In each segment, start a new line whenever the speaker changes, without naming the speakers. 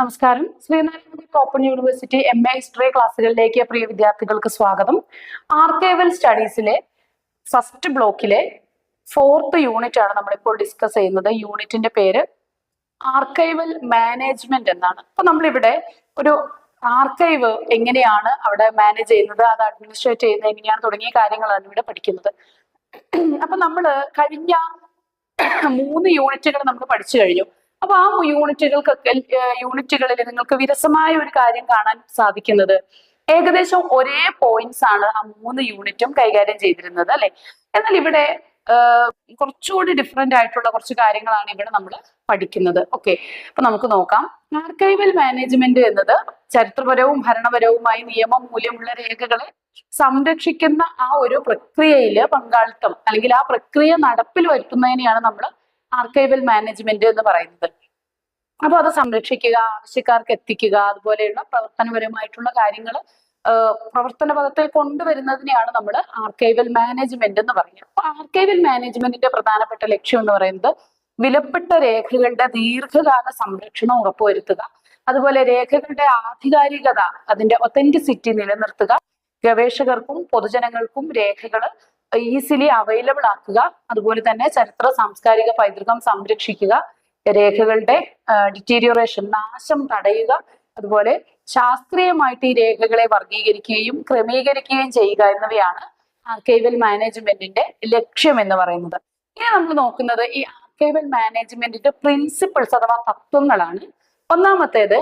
നമസ്കാരം. Sreenarayana open university MA history ക്ലാസ്സുകളിലേക്ക് പ്രിയ വിദ്യാർത്ഥികൾക്ക് സ്വാഗതം. ആർക്കൈവൽ സ്റ്റഡീസിലെ ഫസ്റ്റ് ബ്ലോക്കിലെ 4th യൂണിറ്റ് ആണ് നമ്മളിപ്പോൾ ഡിസ്കസ് ചെയ്യുന്നത്. യൂണിറ്റിന്റെ പേര് ആർക്കൈവൽ മാനേജ്മെന്റ് എന്നാണ്. അപ്പൊ നമ്മളിവിടെ ഒരു ആർക്കൈവ് എങ്ങനെയാണ് അവിടെ മാനേജ് ചെയ്യുന്നത്, അത് അഡ്മിനിസ്ട്രേറ്റ് ചെയ്യുന്നത് എങ്ങനെയാണ് തുടങ്ങിയ കാര്യങ്ങളാണ് ഇവിടെ പഠിക്കുന്നത്. അപ്പൊ നമ്മള് കഴിഞ്ഞ 3 യൂണിറ്റുകൾ നമ്മൾ പഠിച്ചു കഴിഞ്ഞു. അപ്പൊ ആ യൂണിറ്റുകളിൽ നിങ്ങൾക്ക് വിരസമായ ഒരു കാര്യം കാണാൻ സാധിക്കുന്നത് ഏകദേശം ഒരേ പോയിന്റ്സ് ആണ് ആ 3 യൂണിറ്റും കൈകാര്യം ചെയ്തിരുന്നത്, അല്ലെ? എന്നാൽ ഇവിടെ കുറച്ചുകൂടി ഡിഫറെന്റ് ആയിട്ടുള്ള കുറച്ച് കാര്യങ്ങളാണ് ഇവിടെ നമ്മൾ പഠിക്കുന്നത്. ഓക്കെ, അപ്പൊ നമുക്ക് നോക്കാം. ആർക്കൈവൽ മാനേജ്മെന്റ് എന്നത് ചരിത്രപരവും ഭരണപരവുമായി നിയമമൂല്യമുള്ള രേഖകളെ സംരക്ഷിക്കുന്ന ആ ഒരു പ്രക്രിയയില് പങ്കാളിത്തം അല്ലെങ്കിൽ ആ പ്രക്രിയ നടപ്പിൽ വരുത്തുന്നതിനെയാണ് നമ്മൾ ആർക്കൈവൽ മാനേജ്മെന്റ് എന്ന് പറയുന്നത്. അപ്പൊ അത് സംരക്ഷിക്കുക, ആവശ്യക്കാർക്ക് എത്തിക്കുക, അതുപോലെയുള്ള പ്രവർത്തനപരമായിട്ടുള്ള കാര്യങ്ങൾ പ്രവർത്തന പദത്തിൽ കൊണ്ടുവരുന്നതിനെയാണ് നമ്മൾ ആർക്കൈവൽ മാനേജ്മെന്റ് എന്ന് പറയുന്നത്. അപ്പൊ ആർക്കൈവൽ മാനേജ്മെന്റിന്റെ പ്രധാനപ്പെട്ട ലക്ഷ്യം എന്ന് പറയുന്നത് വിലപ്പെട്ട രേഖകളുടെ ദീർഘകാല സംരക്ഷണം ഉറപ്പുവരുത്തുക, അതുപോലെ രേഖകളുടെ ആധികാരികത, അതിന്റെ ഒത്തന്റിസിറ്റി നിലനിർത്തുക, ഗവേഷകർക്കും പൊതുജനങ്ങൾക്കും രേഖകൾ ഈസിലി അവൈലബിൾ ആക്കുക, അതുപോലെ തന്നെ ചരിത്ര സാംസ്കാരിക പൈതൃകം സംരക്ഷിക്കുക, രേഖകളുടെ ഡിറ്റീരിയോറേഷൻ നാശം തടയുക, അതുപോലെ ശാസ്ത്രീയമായിട്ട് ഈ രേഖകളെ വർഗീകരിക്കുകയും ക്രമീകരിക്കുകയും ചെയ്യുക എന്നിവയാണ് ആർക്കൈവൽ മാനേജ്മെന്റിന്റെ ലക്ഷ്യം എന്ന് പറയുന്നത്. ഇനി നമ്മൾ നോക്കുന്നത് ഈ ആർക്കൈവൽ മാനേജ്മെന്റിന്റെ പ്രിൻസിപ്പിൾസ് അഥവാ തത്വങ്ങളാണ്. ഒന്നാമത്തേത്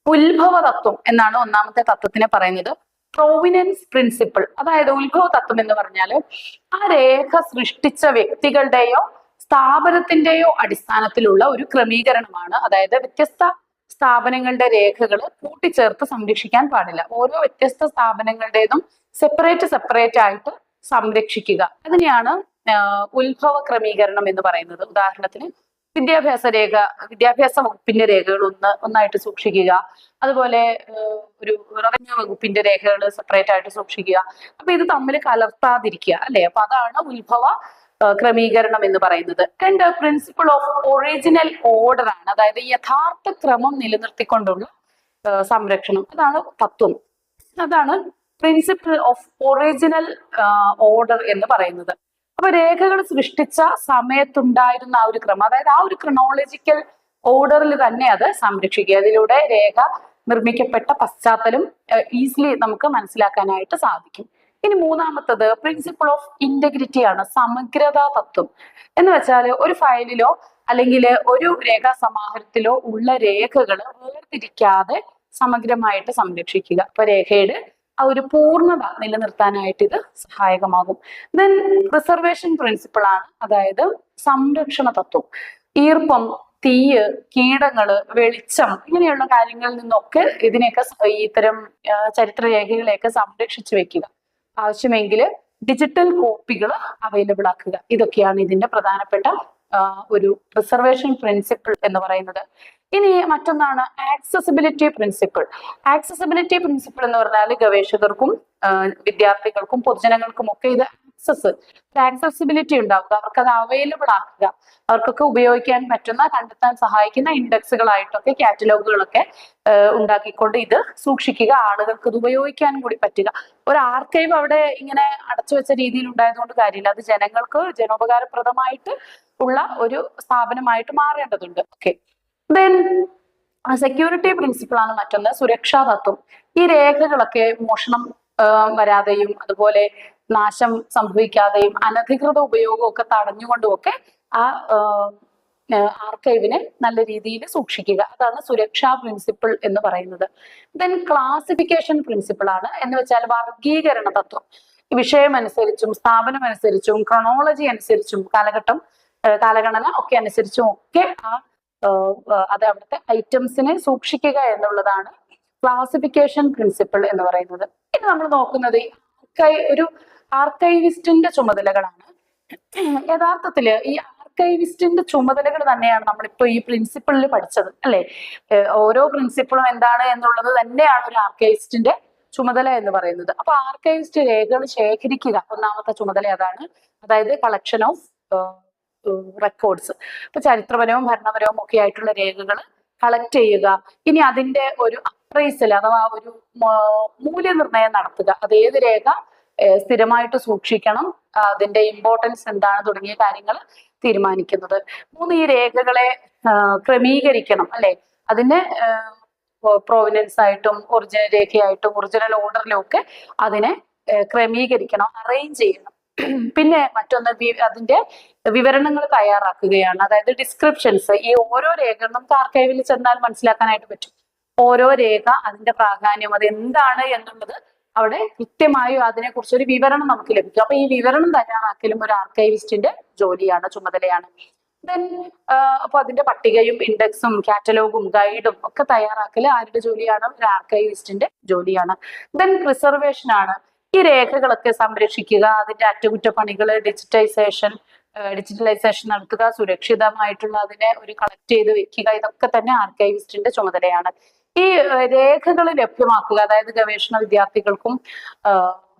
ഉത്ഭവ തത്വം എന്നാണ് ഒന്നാമത്തെ തത്വത്തിനെ പറയുന്നത്. പ്രൊവിനൻസ് പ്രിൻസിപ്പിൾ, അതായത് ഉത്ഭവ തത്വം എന്ന് പറഞ്ഞാൽ ആ രേഖ സൃഷ്ടിച്ച വ്യക്തികളുടെയോ സ്ഥാപനത്തിന്റെയോ അടിസ്ഥാനത്തിലുള്ള ഒരു ക്രമീകരണമാണ്. അതായത് വ്യത്യസ്ത സ്ഥാപനങ്ങളുടെ രേഖകൾ കൂട്ടിച്ചേർത്ത് സംരക്ഷിക്കാൻ പാടില്ല. ഓരോ വ്യത്യസ്ത സ്ഥാപനങ്ങളുടേതും സെപ്പറേറ്റ് ആയിട്ട് സംരക്ഷിക്കുക. അതിനെയാണ് ഉത്ഭവ ക്രമീകരണം എന്ന് പറയുന്നത്. ഉദാഹരണത്തിന് വിദ്യാഭ്യാസ വകുപ്പിന്റെ രേഖകൾ ഒന്നായിട്ട് സൂക്ഷിക്കുക, അതുപോലെ ഒരു റവന്യൂ വകുപ്പിന്റെ രേഖകൾ സെപ്പറേറ്റ് ആയിട്ട് സൂക്ഷിക്കുക. അപ്പൊ ഇത് തമ്മിൽ കലർത്താതിരിക്കുക, അല്ലെ? അപ്പൊ അതാണ് ഉത്ഭവ ക്രമീകരണം എന്ന് പറയുന്നത്. രണ്ട്, പ്രിൻസിപ്പിൾ ഓഫ് ഒറിജിനൽ ഓർഡർ ആണ്. അതായത് യഥാർത്ഥ ക്രമം നിലനിർത്തിക്കൊണ്ടുള്ള സംരക്ഷണം, അതാണ് തത്വം. അതാണ് പ്രിൻസിപ്പിൾ ഓഫ് ഒറിജിനൽ ഓർഡർ എന്ന് പറയുന്നത്. അപ്പൊ രേഖകൾ സൃഷ്ടിച്ച സമയത്തുണ്ടായിരുന്ന ആ ഒരു ക്രമം, അതായത് ആ ഒരു ക്രൊണോളജിക്കൽ ഓർഡറിൽ തന്നെ അത് സംരക്ഷിക്കുക. അതിലൂടെ രേഖ നിർമ്മിക്കപ്പെട്ട പശ്ചാത്തലം ഈസിലി നമുക്ക് മനസ്സിലാക്കാനായിട്ട് സാധിക്കും. ഇനി മൂന്നാമത്തത് പ്രിൻസിപ്പിൾ ഓഫ് ഇന്റഗ്രിറ്റി ആണ്, സമഗ്രതാ തത്വം. എന്ന് വെച്ചാൽ ഒരു ഫയലിലോ അല്ലെങ്കിൽ ഒരു രേഖാ സമാഹാരത്തിലോ ഉള്ള രേഖകൾ വേർതിരിക്കാതെ സമഗ്രമായിട്ട് സംരക്ഷിക്കുക. അപ്പൊ രേഖയുടെ ആ ഒരു പൂർണ്ണത നിലനിർത്താനായിട്ട് ഇത് സഹായകമാകും. ദെൻ റിസർവേഷൻ പ്രിൻസിപ്പിൾ ആണ്, അതായത് സംരക്ഷണ തത്വം. ഈർപ്പം, തീയ്, കീടങ്ങള്, വെളിച്ചം ഇങ്ങനെയുള്ള കാര്യങ്ങളിൽ നിന്നൊക്കെ ഇതിനെയൊക്കെ ഇത്തരം ചരിത്രരേഖകളെയൊക്കെ സംരക്ഷിച്ചു വെക്കുക. ആവശ്യമെങ്കിൽ ഡിജിറ്റൽ കോപ്പികൾ അവൈലബിൾ ആക്കുക. ഇതൊക്കെയാണ് ഇതിന്റെ പ്രധാനപ്പെട്ട ഒരു റിസർവേഷൻ പ്രിൻസിപ്പിൾ എന്ന് പറയുന്നത്. ഇനി മറ്റൊന്നാണ് ആക്സസിബിലിറ്റി പ്രിൻസിപ്പിൾ. ആക്സസിബിലിറ്റി പ്രിൻസിപ്പിൾ എന്ന് പറഞ്ഞാൽ ഗവേഷകർക്കും വിദ്യാർത്ഥികൾക്കും പൊതുജനങ്ങൾക്കും ഒക്കെ ഇത് ആക്സസിബിലിറ്റി ഉണ്ടാവുക, അവർക്കത് അവൈലബിൾ ആക്കുക, അവർക്കൊക്കെ ഉപയോഗിക്കാൻ പറ്റുന്ന, കണ്ടെത്താൻ സഹായിക്കുന്ന ഇൻഡെക്സുകളായിട്ടൊക്കെ കാറ്റലോഗുകളൊക്കെ ഉണ്ടാക്കിക്കൊണ്ട് ഇത് സൂക്ഷിക്കുക, ആളുകൾക്ക് ഇത് ഉപയോഗിക്കാൻ കൂടി പറ്റുക. ഒരു ആർക്കൈവ് അവിടെ ഇങ്ങനെ അടച്ചു വെച്ച രീതിയിൽ ഉണ്ടായതുകൊണ്ട് കാര്യമില്ല, അത് ജനങ്ങൾക്ക് ജനോപകാരപ്രദമായിട്ട് ഉള്ള ഒരു സ്ഥാപനമായിട്ട് മാറേണ്ടതുണ്ട്. ഓക്കെ, ദെൻ സെക്യൂരിറ്റി പ്രിൻസിപ്പിൾ ആണ് മറ്റൊന്ന്, സുരക്ഷാ തത്വം. ഈ രേഖകളൊക്കെ മോഷണം വരാതെയും അതുപോലെ നാശം സംഭവിക്കാതെയും അനധികൃത ഉപയോഗം ഒക്കെ തടഞ്ഞുകൊണ്ടുമൊക്കെ ആ ആർക്കൈവിനെ നല്ല രീതിയിൽ സൂക്ഷിക്കുക. അതാണ് സുരക്ഷാ പ്രിൻസിപ്പിൾ എന്ന് പറയുന്നത്. ദെൻ ക്ലാസിഫിക്കേഷൻ പ്രിൻസിപ്പിൾ ആണ്, എന്ന് വെച്ചാൽ വർഗീകരണ തത്വം. വിഷയം അനുസരിച്ചും സ്ഥാപനം അനുസരിച്ചും ക്രോണോളജി അനുസരിച്ചും കാലഗണന ഒക്കെ അനുസരിച്ചും ഒക്കെ അത് അവിടുത്തെ ഐറ്റംസിനെ സൂക്ഷിക്കുക എന്നുള്ളതാണ് ക്ലാസിഫിക്കേഷൻ പ്രിൻസിപ്പിൾ എന്ന് പറയുന്നത്. ഇനി നമ്മൾ നോക്കുന്നത് ഒരു ആർക്കൈവിസ്റ്റിന്റെ ചുമതലകളാണ്. യഥാർത്ഥത്തില് ഈ ആർക്കൈവിസ്റ്റിന്റെ ചുമതലകൾ തന്നെയാണ് നമ്മളിപ്പോ ഈ പ്രിൻസിപ്പിളിൽ പഠിച്ചത്, അല്ലെ? ഓരോ പ്രിൻസിപ്പിളും എന്താണ് എന്നുള്ളത് തന്നെയാണ് ഒരു ആർക്കൈവിസ്റ്റിന്റെ ചുമതല എന്ന് പറയുന്നത്. അപ്പൊ ആർക്കൈവിസ്റ്റ് രേഖകൾ ശേഖരിക്കുക ഒന്നാമത്തെ ചുമതല അതാണ്, അതായത് കളക്ഷൻ ഓഫ് റെക്കോർഡ്സ്. ഇപ്പൊ ചരിത്രപരവും ഭരണപരവും ഒക്കെ ആയിട്ടുള്ള രേഖകൾ കളക്ട് ചെയ്യുക, ഇനി അതിന്റെ ഒരു അപ്രൈസൽ അഥവാ ഒരു മൂല്യനിർണ്ണയം നടത്തുക. അത് ഏത് രേഖ സ്ഥിരമായിട്ട് സൂക്ഷിക്കണം, അതിന്റെ ഇമ്പോർട്ടൻസ് എന്താണ് തുടങ്ങിയ കാര്യങ്ങൾ തീരുമാനിക്കുന്നത്. 3, ഈ രേഖകളെ ക്രമീകരിക്കണം അല്ലെ. അതിന്റെ പ്രോവിനൻസ് ആയിട്ടും ഒറിജിനൽ രേഖയായിട്ടും ഒറിജിനൽ ഓർഡറിലും ഒക്കെ അതിനെ ക്രമീകരിക്കണം, അറേഞ്ച് ചെയ്യണം. പിന്നെ മറ്റൊന്ന് അതിന്റെ വിവരണങ്ങൾ തയ്യാറാക്കുകയാണ്, അതായത് ഡിസ്ക്രിപ്ഷൻസ്. ഈ ഓരോ രേഖകൾ നമുക്ക് ആർക്കൈവിൽ ചെന്നാൽ മനസ്സിലാക്കാനായിട്ട് പറ്റും. ഓരോ രേഖ അതിന്റെ പ്രാധാന്യം, അത് എന്താണ് എന്നുള്ളത് അവിടെ കൃത്യമായും അതിനെക്കുറിച്ച് ഒരു വിവരണം നമുക്ക് ലഭിക്കും. അപ്പൊ ഈ വിവരണം തയ്യാറാക്കലും ഒരു ആർക്കൈവിസ്റ്റിന്റെ ജോലിയാണ്, ചുമതലയാണ്. ദെൻ അപ്പൊ അതിന്റെ പട്ടികയും ഇൻഡെക്സും കാറ്റലോഗും ഗൈഡും ഒക്കെ തയ്യാറാക്കൽ ആരുടെ ജോലിയാണ്? ഒരു ആർക്കൈവിസ്റ്റിന്റെ ജോലിയാണ്. ദെൻ പ്രിസർവേഷൻ ആണ്. ഈ രേഖകളൊക്കെ സംരക്ഷിക്കുക, അതിന്റെ അറ്റകുറ്റപ്പണികള്, ഡിജിറ്റലൈസേഷൻ നടത്തുക, സുരക്ഷിതമായിട്ടുള്ള അതിനെ ഒരു കളക്ട് ചെയ്ത് വെക്കുക, ഇതൊക്കെ തന്നെ ആർക്കൈവിസ്റ്റിന്റെ ചുമതലയാണ്. ഈ രേഖകൾ ലഭ്യമാക്കുക, അതായത് ഗവേഷണ വിദ്യാർത്ഥികൾക്കും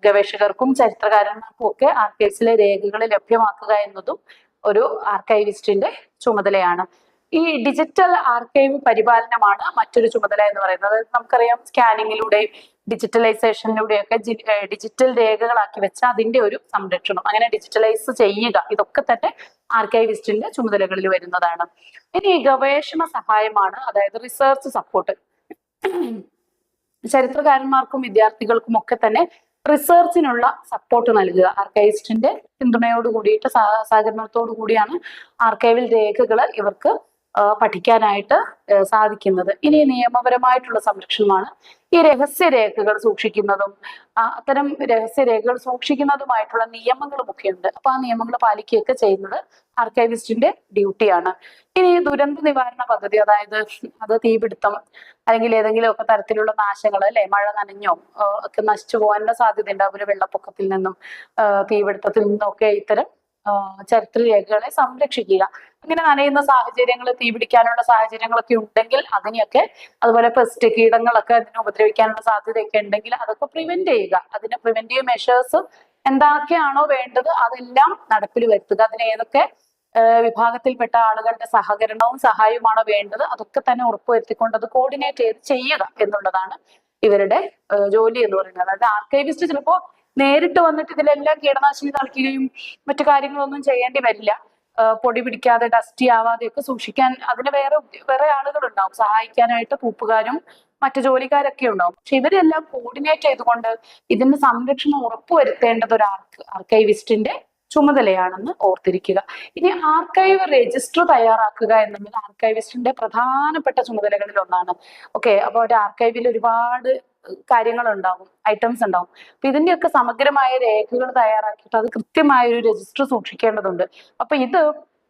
ഗവേഷകർക്കും ചരിത്രകാരന്മാർക്കും ഒക്കെ ആർക്കൈവ്സിലെ രേഖകൾ ലഭ്യമാക്കുക എന്നതും ഒരു ആർക്കൈവിസ്റ്റിന്റെ ചുമതലയാണ്. ഈ ഡിജിറ്റൽ ആർക്കൈവ് പരിപാലനമാണ് മറ്റൊരു ചുമതല എന്ന് പറയുന്നത്. നമുക്കറിയാം, സ്കാനിങ്ങിലൂടെയും ഡിജിറ്റലൈസേഷനിലൂടെയൊക്കെ ഡിജിറ്റൽ രേഖകളാക്കി വെച്ച അതിന്റെ ഒരു സംരക്ഷണം, അങ്ങനെ ഡിജിറ്റലൈസ് ചെയ്യുക, ഇതൊക്കെ തന്നെ ആർക്കൈവിസ്റ്റിന്റെ ചുമതലകളിൽ വരുന്നതാണ്. ഇനി ഗവേഷണ സഹായമാണ്, അതായത് റിസർച്ച് സപ്പോർട്ട്. ചരിത്രകാരന്മാർക്കും വിദ്യാർത്ഥികൾക്കും ഒക്കെ തന്നെ റിസർച്ചിനുള്ള സപ്പോർട്ട് നൽകുക ആർക്കൈവിസ്റ്റിന്റെ പിന്തുണയോട് കൂടിയിട്ട്, സഹകരണത്തോടു കൂടിയാണ് ആർക്കൈവിൽ രേഖകൾ ഇവർക്ക് പഠിക്കാനായിട്ട് സാധിക്കുന്നത്. ഇനി നിയമപരമായിട്ടുള്ള സംരക്ഷണമാണ്. ഈ രഹസ്യരേഖകൾ സൂക്ഷിക്കുന്നതും അത്തരം രഹസ്യരേഖകൾ സൂക്ഷിക്കുന്നതുമായിട്ടുള്ള നിയമങ്ങളും ഒക്കെ ഉണ്ട്. അപ്പൊ ആ നിയമങ്ങൾ പാലിക്കുകയൊക്കെ ചെയ്യുന്നത് ആർക്കൈവിസ്റ്റിന്റെ ഡ്യൂട്ടിയാണ്. ഇനി ദുരന്ത നിവാരണ പദ്ധതി, അതായത് അത് തീപിടുത്തം അല്ലെങ്കിൽ ഏതെങ്കിലും ഒക്കെ തരത്തിലുള്ള നാശങ്ങൾ അല്ലെ, മഴ നനഞ്ഞോ ഒക്കെ നശിച്ചു പോകാനുള്ള സാധ്യത ഉണ്ടാവും. ഒരു വെള്ളപ്പൊക്കത്തിൽ നിന്നും തീപിടുത്തത്തിൽ നിന്നും ഒക്കെ ഇത്തരം ചരിത്രരേഖകളെ സംരക്ഷിക്കുക. അങ്ങനെ നനയുന്ന സാഹചര്യങ്ങൾ, തീപിടിക്കാനുള്ള സാഹചര്യങ്ങളൊക്കെ ഉണ്ടെങ്കിൽ അതിനെയൊക്കെ, അതുപോലെ പെസ്റ്റ് കീടങ്ങളൊക്കെ അതിനെ ഉപദ്രവിക്കാനുള്ള സാധ്യതയൊക്കെ ഉണ്ടെങ്കിൽ അതൊക്കെ പ്രിവെന്റ് ചെയ്യുക. അതിന് പ്രിവെന്റീവ് മെഷേഴ്സ് എന്തൊക്കെയാണോ വേണ്ടത് അതെല്ലാം നടപ്പിൽ വരുത്തുക. അതിന് ഏതൊക്കെ വിഭാഗത്തിൽപ്പെട്ട ആളുകളുടെ സഹകരണവും സഹായവുമാണോ വേണ്ടത് അതൊക്കെ തന്നെ ഉറപ്പുവരുത്തിക്കൊണ്ട് അത് കോർഡിനേറ്റ് ചെയ്ത് ചെയ്യുക എന്നുള്ളതാണ് ഇവരുടെ ജോലി എന്ന് പറയുന്നത്. അതായത് ആർക്കൈവിസ്റ്റ് ചിലപ്പോ നേരിട്ട് വന്നിട്ട് ഇതിലെല്ലാം കീടനാശിനി തളിക്കുകയും മറ്റു കാര്യങ്ങളൊന്നും ചെയ്യേണ്ടി വരില്ല. പൊടി പിടിക്കാതെ ഡസ്റ്റി ആവാതെയൊക്കെ സൂക്ഷിക്കാൻ അതിന് വേറെ ആളുകളുണ്ടാവും സഹായിക്കാനായിട്ട്, കൂപ്പുകാരും മറ്റു ജോലിക്കാരൊക്കെ ഉണ്ടാവും. പക്ഷെ ഇവരെല്ലാം കോർഡിനേറ്റ് ചെയ്തുകൊണ്ട് ഇതിന്റെ സംരക്ഷണം ഉറപ്പുവരുത്തേണ്ടത് ഒരു ആർക്കൈവിസ്റ്റിന്റെ ചുമതലയാണെന്ന് ഓർത്തിരിക്കുക. ഇനി ആർക്കൈവ് രജിസ്റ്റർ തയ്യാറാക്കുക എന്നുള്ളത് ആർക്കൈവിസ്റ്റിന്റെ പ്രധാനപ്പെട്ട ചുമതലകളിൽ ഒന്നാണ്. ഓക്കെ, അപ്പൊ ഒരു ആർക്കൈവിൽ ഒരുപാട് കാര്യങ്ങൾ ഉണ്ടാവും, ഐറ്റംസ് ഉണ്ടാവും. അപ്പൊ ഇതിന്റെയൊക്കെ സമഗ്രമായ രേഖകൾ തയ്യാറാക്കിയിട്ട് അത് കൃത്യമായ ഒരു രജിസ്റ്റർ സൂക്ഷിക്കേണ്ടതുണ്ട്. അപ്പൊ ഇത്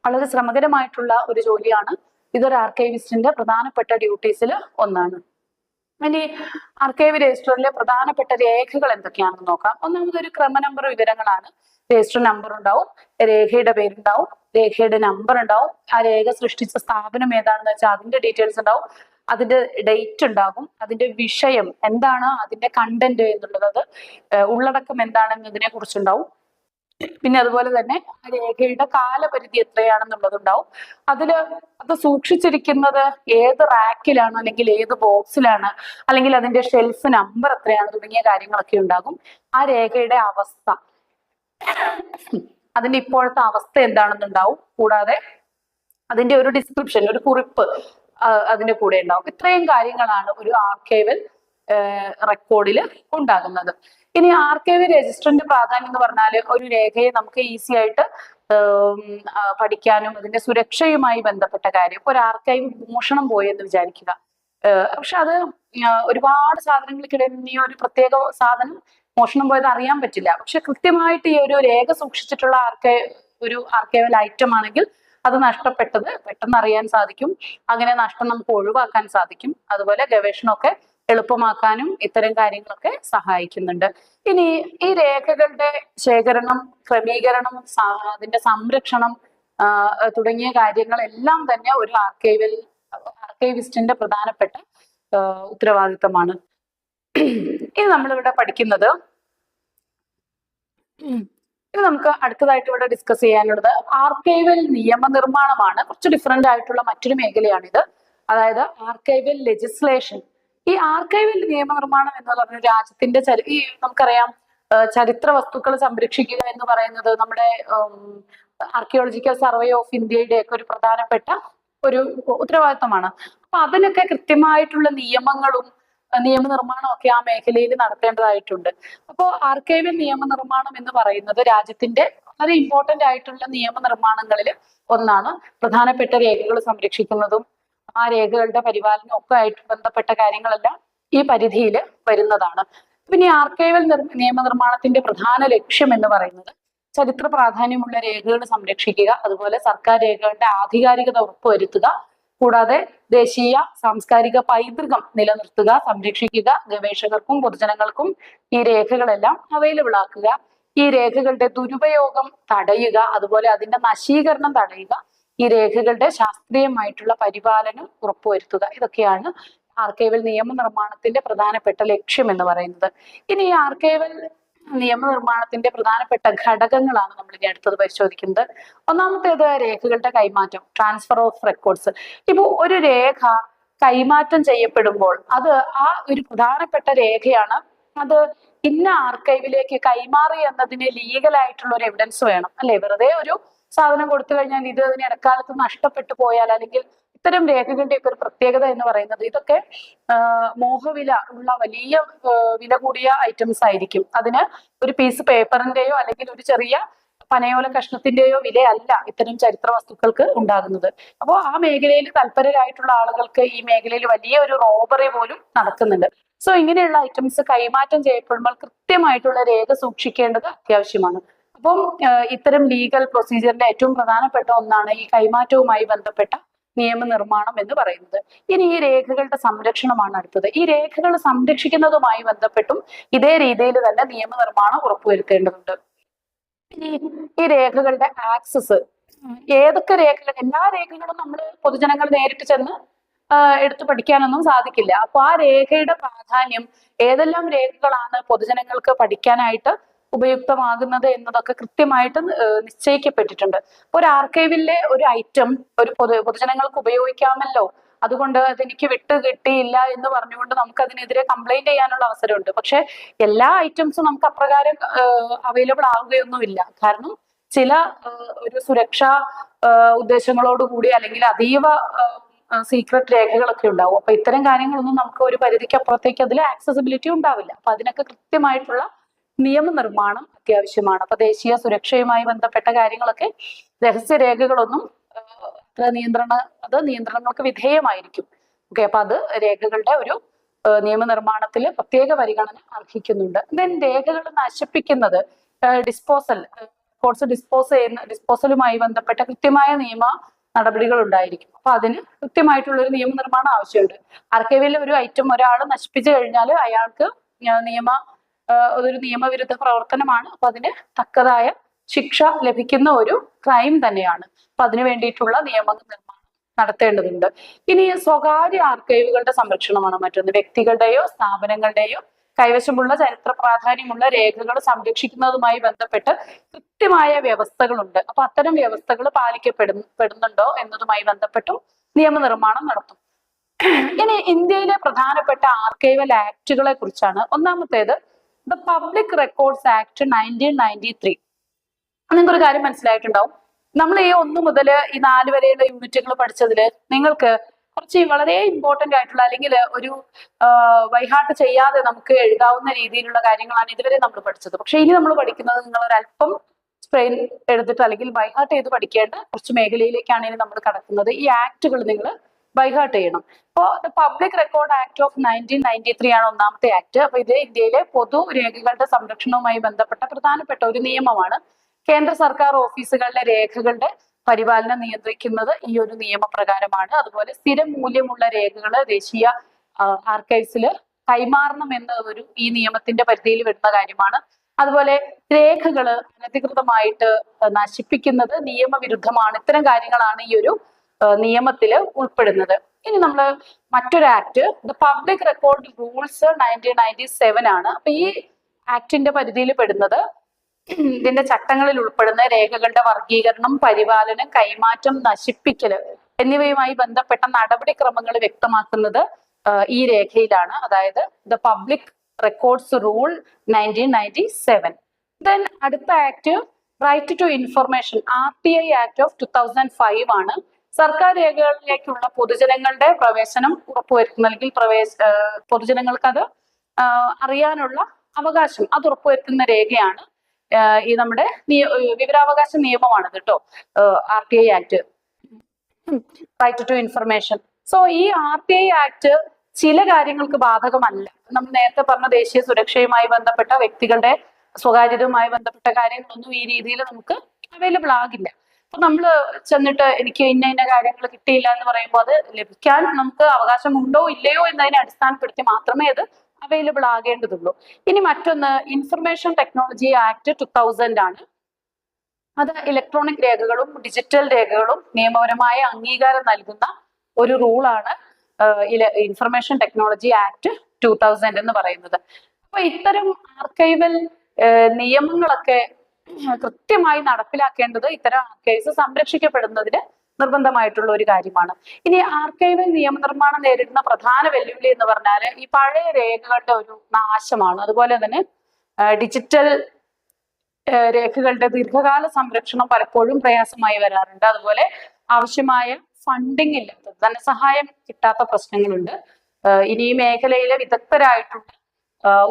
വളരെ ശ്രമകരമായിട്ടുള്ള ഒരു ജോലിയാണ്. ഇതൊരു ആർക്കൈവിസ്റ്റിന്റെ പ്രധാനപ്പെട്ട ഡ്യൂട്ടീസിൽ ഒന്നാണ്. ഇനി ആർക്കൈവ് രജിസ്റ്ററിലെ പ്രധാനപ്പെട്ട രേഖകൾ എന്തൊക്കെയാണെന്ന് നോക്കാം. ഒന്നാമത് ഒരു ക്രമ നമ്പർ വിവരങ്ങളാണ്. രജിസ്റ്റർ നമ്പർ ഉണ്ടാവും, രേഖയുടെ പേരുണ്ടാവും, രേഖയുടെ നമ്പർ ഉണ്ടാവും, ആ രേഖ സൃഷ്ടിച്ച സ്ഥാപനം ഏതാണെന്ന് വെച്ചാൽ അതിന്റെ ഡീറ്റെയിൽസ് ഉണ്ടാവും, അതിന്റെ ഡേറ്റ് ഉണ്ടാകും, അതിന്റെ വിഷയം എന്താണ്, അതിന്റെ കണ്ടന്റ് എന്നുള്ളത്, അത് ഉള്ളടക്കം എന്താണെന്നതിനെ കുറിച്ചുണ്ടാവും. പിന്നെ അതുപോലെ തന്നെ ആ രേഖയുടെ കാലപരിധി എത്രയാണെന്നുള്ളതുണ്ടാവും. അത് സൂക്ഷിച്ചിരിക്കുന്നത് ഏത് റാക്കിലാണ്, അല്ലെങ്കിൽ ഏത് ബോക്സിലാണ്, അല്ലെങ്കിൽ അതിന്റെ ഷെൽഫ് നമ്പർ എത്രയാണ് തുടങ്ങിയ കാര്യങ്ങളൊക്കെ ഉണ്ടാകും. ആ രേഖയുടെ അവസ്ഥ, അതിന്റെ ഇപ്പോഴത്തെ അവസ്ഥ എന്താണെന്നുണ്ടാവും. കൂടാതെ അതിന്റെ ഒരു ഡിസ്ക്രിപ്ഷൻ, ഒരു കുറിപ്പ് അതിന്റെ കൂടെ ഉണ്ടാവും. ഇത്രയും കാര്യങ്ങളാണ് ഒരു ആർക്കൈവൽ റെക്കോർഡിൽ ഉണ്ടാകുന്നത്. ഇനി ആർക്കൈവ് രജിസ്റ്ററിന്റെ പ്രാധാന്യം എന്ന് പറഞ്ഞാൽ ഒരു രേഖയെ നമുക്ക് ഈസി ആയിട്ട് പഠിക്കാനും അതിന്റെ സുരക്ഷയുമായി ബന്ധപ്പെട്ട കാര്യം. ഇപ്പൊ ഒരു ആർക്കൈവ് മോഷണം പോയെന്ന് വിചാരിക്കുക, പക്ഷെ അത് ഒരുപാട് സാധനങ്ങൾക്കിടയിൽ ഈ ഒരു പ്രത്യേക സാധനം മോഷണം പോയത് അറിയാൻ പറ്റില്ല. പക്ഷെ കൃത്യമായിട്ട് ഈ ഒരു രേഖ സൂക്ഷിച്ചിട്ടുള്ള ഒരു ആർക്കൈവൽ ഐറ്റം ആണെങ്കിൽ അത് നഷ്ടപ്പെട്ടത് പെട്ടെന്ന് അറിയാൻ സാധിക്കും. അങ്ങനെ നഷ്ടം നമുക്ക് ഒഴിവാക്കാൻ സാധിക്കും. അതുപോലെ ഗവേഷണമൊക്കെ എളുപ്പമാക്കാനും ഇത്തരം കാര്യങ്ങളൊക്കെ സഹായിക്കുന്നുണ്ട്. ഇനി ഈ രേഖകളുടെ ശേഖരണം, ക്രമീകരണം, അതിന്റെ സംരക്ഷണം തുടങ്ങിയ കാര്യങ്ങളെല്ലാം തന്നെ ഒരു ആർക്കൈവിസ്റ്റിന്റെ പ്രധാനപ്പെട്ട ഉത്തരവാദിത്തമാണ്. ഇനി നമ്മളിവിടെ പഠിക്കുന്നത്, ഇനി നമുക്ക് അടുത്തതായിട്ട് ഇവിടെ ഡിസ്കസ് ചെയ്യാനുള്ളത് ആർക്കൈവൽ നിയമനിർമ്മാണമാണ്. കുറച്ച് ഡിഫറെന്റ് ആയിട്ടുള്ള മറ്റൊരു മേഖലയാണിത്. അതായത് ആർക്കൈവൽ ലെജിസ്ലേഷൻ. ഈ ആർക്കൈവൽ നിയമനിർമ്മാണം എന്ന് പറഞ്ഞ രാജ്യത്തിന്റെ ഈ നമുക്കറിയാം ചരിത്ര വസ്തുക്കൾ സംരക്ഷിക്കുക എന്ന് പറയുന്നത് നമ്മുടെ ആർക്കിയോളജിക്കൽ സർവേ ഓഫ് ഇന്ത്യയുടെ ഒക്കെ ഒരു പ്രധാനപ്പെട്ട ഒരു ഉത്തരവാദിത്തമാണ്. അപ്പൊ അതിനൊക്കെ കൃത്യമായിട്ടുള്ള നിയമങ്ങളും നിയമനിർമ്മാണം ഒക്കെ ആ മേഖലയിൽ നടത്തേണ്ടതായിട്ടുണ്ട്. അപ്പോൾ ആർക്കൈവൽ നിയമനിർമ്മാണം എന്ന് പറയുന്നത് രാജ്യത്തിന്റെ വളരെ ഇമ്പോർട്ടന്റ് ആയിട്ടുള്ള നിയമനിർമ്മാണങ്ങളിൽ ഒന്നാണ്. പ്രധാനപ്പെട്ട രേഖകൾ സംരക്ഷിക്കുന്നതും ആ രേഖകളുടെ പരിപാലനം ഒക്കെ ആയിട്ട് ബന്ധപ്പെട്ട കാര്യങ്ങളെല്ലാം ഈ പരിധിയിൽ വരുന്നതാണ്. പിന്നെ ആർക്കൈവൽ നിയമനിർമ്മാണത്തിന്റെ പ്രധാന ലക്ഷ്യം എന്ന് പറയുന്നത് ചരിത്ര പ്രാധാന്യമുള്ള രേഖകൾ സംരക്ഷിക്കുക, അതുപോലെ സർക്കാർ രേഖകളുടെ ആധികാരികത ഉറപ്പുവരുത്തുക, കൂടാതെ ദേശീയ സാംസ്കാരിക പൈതൃകം നിലനിർത്തുക, സംരക്ഷിക്കുക, ഗവേഷകർക്കും പൊതുജനങ്ങൾക്കും ഈ രേഖകളെല്ലാം അവൈലബിൾ ആക്കുക, ഈ രേഖകളുടെ ദുരുപയോഗം തടയുക, അതുപോലെ അതിന്റെ നശീകരണം തടയുക, ഈ രേഖകളുടെ ശാസ്ത്രീയമായിട്ടുള്ള പരിപാലനം ഉറപ്പുവരുത്തുക. ഇതൊക്കെയാണ് ആർക്കൈവൽ നിയമനിർമ്മാണത്തിന്റെ പ്രധാനപ്പെട്ട ലക്ഷ്യം എന്ന് പറയുന്നത്. ഇനി ഈ ആർക്കൈവൽ നിയമനിർമ്മാണത്തിന്റെ പ്രധാനപ്പെട്ട ഘടകങ്ങളാണ് നമ്മൾ ഇനി അടുത്തത് പരിശോധിക്കുന്നത്. ഒന്നാമത്തേത് രേഖകളുടെ കൈമാറ്റം, ട്രാൻസ്ഫർ ഓഫ് റെക്കോർഡ്സ്. ഇപ്പോ ഒരു രേഖ കൈമാറ്റം ചെയ്യപ്പെടുമ്പോൾ അത് ആ ഒരു പ്രധാനപ്പെട്ട രേഖയാണ്, അത് ഇന്ന ആർക്കൈവിലേക്ക് കൈമാറി എന്നതിന് ലീഗലായിട്ടുള്ള ഒരു എവിഡൻസ് വേണം, അല്ലെ? വെറുതെ ഒരു സാധനം കൊടുത്തു കഴിഞ്ഞാൽ ഇത് അതിന് ഇടക്കാലത്ത് നഷ്ടപ്പെട്ടു പോയാൽ, അല്ലെങ്കിൽ ഇത്തരം രേഖകളുടെ ഒക്കെ ഒരു പ്രത്യേകത എന്ന് പറയുന്നത് ഇതൊക്കെ മോഹവില ഉള്ള വലിയ വില കൂടിയ ഐറ്റംസ് ആയിരിക്കും. അതിന് ഒരു പീസ് പേപ്പറിന്റെയോ അല്ലെങ്കിൽ ഒരു ചെറിയ പനയോല കഷ്ണത്തിന്റെയോ വിലയല്ല ഇത്തരം ചരിത്ര വസ്തുക്കൾക്ക് ഉണ്ടാകുന്നത്. അപ്പോൾ ആ മേഖലയിൽ തൽപരരായിട്ടുള്ള ആളുകൾക്ക് ഈ മേഖലയിൽ വലിയ ഒരു റോബറി പോലും നടക്കുന്നുണ്ട്. സോ ഇങ്ങനെയുള്ള ഐറ്റംസ് കൈമാറ്റം ചെയ്യപ്പെടുമ്പോൾ കൃത്യമായിട്ടുള്ള രേഖ സൂക്ഷിക്കേണ്ടത് അത്യാവശ്യമാണ്. അപ്പം ഇത്തരം ലീഗൽ പ്രൊസീജിയറിന്റെ ഏറ്റവും പ്രധാനപ്പെട്ട ഒന്നാണ് ഈ കൈമാറ്റവുമായി ബന്ധപ്പെട്ട നിയമനിർമ്മാണം എന്ന് പറയുന്നത്. ഇനി ഈ രേഖകളുടെ സംരക്ഷണമാണ് അടുത്തത്. ഈ രേഖകൾ സംരക്ഷിക്കുന്നതുമായി ബന്ധപ്പെട്ടും ഇതേ രീതിയിൽ തന്നെ നിയമനിർമ്മാണം ഉറപ്പുവരുത്തേണ്ടതുണ്ട്. ഇനി ഈ രേഖകളുടെ ആക്സസ്, ഏതൊക്കെ രേഖകൾ, എല്ലാ രേഖകളും നമ്മൾ പൊതുജനങ്ങൾ നേരിട്ട് ചെന്ന് എടുത്തു പഠിക്കാനൊന്നും സാധിക്കില്ല. അപ്പൊ ആ രേഖയുടെ പ്രാധാന്യം, ഏതെല്ലാം രേഖകളാണ് പൊതുജനങ്ങൾക്ക് പഠിക്കാനായിട്ട് ഉപയുക്തമാകുന്നത് എന്നതൊക്കെ കൃത്യമായിട്ട് നിശ്ചയിക്കപ്പെട്ടിട്ടുണ്ട്. ഒരു ആർക്കൈവിലെ ഒരു ഐറ്റം ഒരു പൊതുജനങ്ങൾക്ക് ഉപയോഗിക്കാമല്ലോ, അതുകൊണ്ട് അതെനിക്ക് വിട്ട് കിട്ടിയില്ല എന്ന് പറഞ്ഞുകൊണ്ട് നമുക്ക് അതിനെതിരെ കംപ്ലൈന്റ് ചെയ്യാനുള്ള അവസരമുണ്ട്. പക്ഷെ എല്ലാ ഐറ്റംസും നമുക്ക് അപ്രകാരം അവൈലബിൾ ആവുകയൊന്നുമില്ല. കാരണം ചില ഒരു സുരക്ഷാ ഉദ്ദേശങ്ങളോടുകൂടി അല്ലെങ്കിൽ അതീവ സീക്രട്ട് രേഖകളൊക്കെ ഉണ്ടാവും. അപ്പൊ ഇത്തരം കാര്യങ്ങളൊന്നും നമുക്ക് ഒരു പരിധിക്ക് അപ്പുറത്തേക്ക് അതിൽ ആക്സസിബിലിറ്റി ഉണ്ടാവില്ല. അപ്പൊ അതിനൊക്കെ കൃത്യമായിട്ടുള്ള നിയമനിർമ്മാണം അത്യാവശ്യമാണ്. അപ്പൊ ദേശീയ സുരക്ഷയുമായി ബന്ധപ്പെട്ട കാര്യങ്ങളൊക്കെ രഹസ്യരേഖകളൊന്നും നിയന്ത്രണങ്ങൾക്ക് വിധേയമായിരിക്കും. ഓക്കെ, അപ്പൊ അത് രേഖകളുടെ ഒരു നിയമനിർമ്മാണത്തിൽ പ്രത്യേക പരിഗണന അർഹിക്കുന്നുണ്ട്. ദെൻ രേഖകൾ നശിപ്പിക്കുന്നത്, ഡിസ്പോസൽ, കോഴ്സ് ഡിസ്പോസലുമായി ബന്ധപ്പെട്ട കൃത്യമായ നിയമ നടപടികൾ ഉണ്ടായിരിക്കും. അപ്പൊ അതിന് കൃത്യമായിട്ടുള്ള ഒരു നിയമനിർമ്മാണം ആവശ്യമുണ്ട്. ആർക്കൈവിൽ ഒരു ഐറ്റം ഒരാൾ നശിപ്പിച്ചു കഴിഞ്ഞാൽ അയാൾക്ക് അതൊരു നിയമവിരുദ്ധ പ്രവർത്തനമാണ്. അപ്പൊ അതിന് തക്കതായ ശിക്ഷ ലഭിക്കുന്ന ഒരു ക്രൈം തന്നെയാണ്. അപ്പൊ അതിനു വേണ്ടിയിട്ടുള്ള നിയമനിർമ്മാണം നടത്തേണ്ടതുണ്ട്. ഇനി സ്വകാര്യ ആർക്കൈവുകളുടെ സംരക്ഷണമാണ് മറ്റൊന്ന്. വ്യക്തികളുടെയോ സ്ഥാപനങ്ങളുടെയോ കൈവശമുള്ള ചരിത്ര പ്രാധാന്യമുള്ള രേഖകൾ സംരക്ഷിക്കുന്നതുമായി ബന്ധപ്പെട്ട് കൃത്യമായ വ്യവസ്ഥകളുണ്ട്. അപ്പൊ അത്തരം വ്യവസ്ഥകൾ പാലിക്കപ്പെടുന്നുണ്ടോ എന്നതുമായി ബന്ധപ്പെട്ടും നിയമനിർമ്മാണം നടത്തും. ഇനി ഇന്ത്യയിലെ പ്രധാനപ്പെട്ട ആർക്കൈവൽ ആക്ടുകളെ കുറിച്ചാണ്. ഒന്നാമത്തേത് ദ പബ്ലിക് റെക്കോർഡ്സ് ആക്ട് 1993. നിങ്ങൾക്കൊരു കാര്യം മനസ്സിലായിട്ടുണ്ടാവും. നമ്മൾ ഈ 1 മുതൽ ഈ 4 വരെയുള്ള യൂണിറ്റുകൾ പഠിച്ചതില് നിങ്ങൾക്ക് കുറച്ച് വളരെ ഇമ്പോർട്ടന്റ് ആയിട്ടുള്ള അല്ലെങ്കിൽ ഒരു വൈഹാർട്ട് ചെയ്യാതെ നമുക്ക് എഴുതാവുന്ന രീതിയിലുള്ള കാര്യങ്ങളാണ് ഇതുവരെ നമ്മൾ പഠിച്ചത്. പക്ഷെ ഇനി നമ്മൾ പഠിക്കുന്നത് നിങ്ങൾ ഒരല്പം സ്ട്രെയിൻ എടുത്തിട്ട് അല്ലെങ്കിൽ ബൈഹാർട്ട് ചെയ്ത് പഠിക്കേണ്ട കുറച്ച് മേഖലയിലേക്കാണ് ഇനി നമ്മൾ കടക്കുന്നത്. ഈ ആക്ടുകൾ നിങ്ങൾ ബൈഹാർട്ട് ചെയ്യണം. അപ്പോൾ പബ്ലിക് റെക്കോർഡ് ആക്ട് ഓഫ് 1993 ആണ് ഒന്നാമത്തെ ആക്ട്. അപ്പൊ ഇത് ഇന്ത്യയിലെ പൊതു രേഖകളുടെ സംരക്ഷണവുമായി ബന്ധപ്പെട്ട പ്രധാനപ്പെട്ട ഒരു നിയമമാണ്. കേന്ദ്ര സർക്കാർ ഓഫീസുകളിലെ രേഖകളുടെ പരിപാലനം നിയന്ത്രിക്കുന്നത് ഈ ഒരു നിയമപ്രകാരമാണ്. അതുപോലെ സ്ഥിരം മൂല്യമുള്ള രേഖകൾ ദേശീയ ആർക്കൈവ്സിൽ കൈമാറണം എന്ന ഈ നിയമത്തിന്റെ പരിധിയിൽ വരുന്ന കാര്യമാണ്. അതുപോലെ രേഖകൾ അനധികൃതമായിട്ട് നശിപ്പിക്കുന്നത് നിയമവിരുദ്ധമാണ്. ഇത്തരം കാര്യങ്ങളാണ് ഈ ഒരു നിയമത്തിൽ ഉൾപ്പെടുന്നത്. ഇനി നമ്മൾ മറ്റൊരു act the public record rules 1997 ആണ്. അപ്പൊ ഈ ആക്ടിന്റെ പരിധിയിൽ പെടുന്നത്, ഇതിന്റെ ചട്ടങ്ങളിൽ ഉൾപ്പെടുന്ന രേഖകളുടെ വർഗീകരണം, പരിപാലനം, കൈമാറ്റം, നശിപ്പിക്കല് എന്നിവയുമായി ബന്ധപ്പെട്ട നടപടിക്രമങ്ങൾ വ്യക്തമാക്കുന്നത് ഈ രേഖയിലാണ്. അതായത് the public records rule 1997. Then അടുത്ത act right to information RTI act of 2005 ആണ്. സർക്കാർ രേഖകളിലേക്കുള്ള പൊതുജനങ്ങളുടെ പ്രവേശനം ഉറപ്പുവരുത്തുന്ന അല്ലെങ്കിൽ പൊതുജനങ്ങൾക്ക് അത് അറിയാനുള്ള അവകാശം അത് ഉറപ്പുവരുത്തുന്ന രേഖയാണ് ഈ നമ്മുടെ വിവരാവകാശ നിയമമാണ് കേട്ടോ, RTI act, right to information. So ഈ RTI ആക്ട് ചില കാര്യങ്ങൾക്ക് ബാധകമല്ല. നമ്മൾ നേരത്തെ പറഞ്ഞ ദേശീയ സുരക്ഷയുമായി ബന്ധപ്പെട്ട വ്യക്തികളുടെ സ്വകാര്യതയുമായി ബന്ധപ്പെട്ട കാര്യങ്ങളൊന്നും ഈ രീതിയിൽ നമുക്ക് അവൈലബിൾ ആകില്ല. അപ്പൊ നമ്മൾ ചെന്നിട്ട് എനിക്ക് ഇന്ന കാര്യങ്ങൾ കിട്ടിയില്ല എന്ന് പറയുമ്പോൾ അത് ലഭിക്കാൻ നമുക്ക് അവകാശമുണ്ടോ ഇല്ലയോ എന്നതിനെ അടിസ്ഥാനപ്പെടുത്തി മാത്രമേ അത് അവൈലബിൾ ആകേണ്ടതുള്ളൂ. ഇനി മറ്റൊന്ന് ഇൻഫർമേഷൻ ടെക്നോളജി ആക്ട് 2000 ആണ്. അത് ഇലക്ട്രോണിക് രേഖകളും ഡിജിറ്റൽ രേഖകളും നിയമപരമായ അംഗീകാരം നൽകുന്ന ഒരു റൂളാണ് ഇൻഫർമേഷൻ ടെക്നോളജി ആക്ട് 2000 എന്ന് പറയുന്നത്. അപ്പൊ ഇത്തരം ആർക്കൈവൽ നിയമങ്ങളൊക്കെ കൃത്യമായി നടപ്പിലാക്കേണ്ടത് ഇത്തരം ആർക്കൈവ്സ് സംരക്ഷിക്കപ്പെടുന്നതിന് നിർബന്ധമായിട്ടുള്ള ഒരു കാര്യമാണ്. ഇനി ആർക്കൈവൽ നിയമനിർമ്മാണം നേരിടുന്ന പ്രധാന വെല്ലുവിളി എന്ന് പറഞ്ഞാൽ ഈ പഴയ രേഖകളുടെ ഒരു നാശമാണ്. അതുപോലെ തന്നെ ഡിജിറ്റൽ രേഖകളുടെ ദീർഘകാല സംരക്ഷണം പലപ്പോഴും പ്രയാസമായി വരാറുണ്ട്. അതുപോലെ ആവശ്യമായ ഫണ്ടിങ് ഇല്ലാത്ത, ധനസഹായം കിട്ടാത്ത പ്രശ്നങ്ങളുണ്ട്. ഇനി ഈ മേഖലയിലെ വിദഗ്ധരായിട്ടുള്ള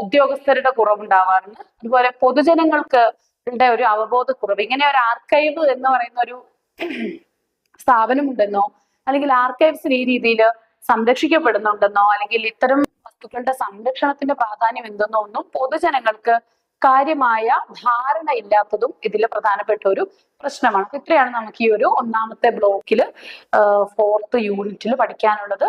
ഉദ്യോഗസ്ഥരുടെ കുറവുണ്ടാവാറുണ്ട്. അതുപോലെ പൊതുജനങ്ങൾക്ക് ഒരു അവബോധക്കുറവ്. ഇങ്ങനെ ഒരു ആർക്കൈവ് എന്ന് പറയുന്ന ഒരു സ്ഥാപനമുണ്ടെന്നോ അല്ലെങ്കിൽ ആർക്കൈവ്സ് ഈ രീതിയിൽ സംരക്ഷിക്കപ്പെടുന്നുണ്ടെന്നോ അല്ലെങ്കിൽ ഇത്തരം വസ്തുക്കളുടെ സംരക്ഷണത്തിന്റെ പ്രാധാന്യം എന്തെന്നോ ഒന്നും പൊതുജനങ്ങൾക്ക് കാര്യമായ ധാരണ ഇല്ലാത്തതും ഇതിൽ പ്രധാനപ്പെട്ട ഒരു പ്രശ്നമാണ്. ഇത്രയാണ് നമുക്ക് ഈ ഒരു ഒന്നാമത്തെ ബ്ലോക്കിൽ 4th യൂണിറ്റിൽ പഠിക്കാനുള്ളത്.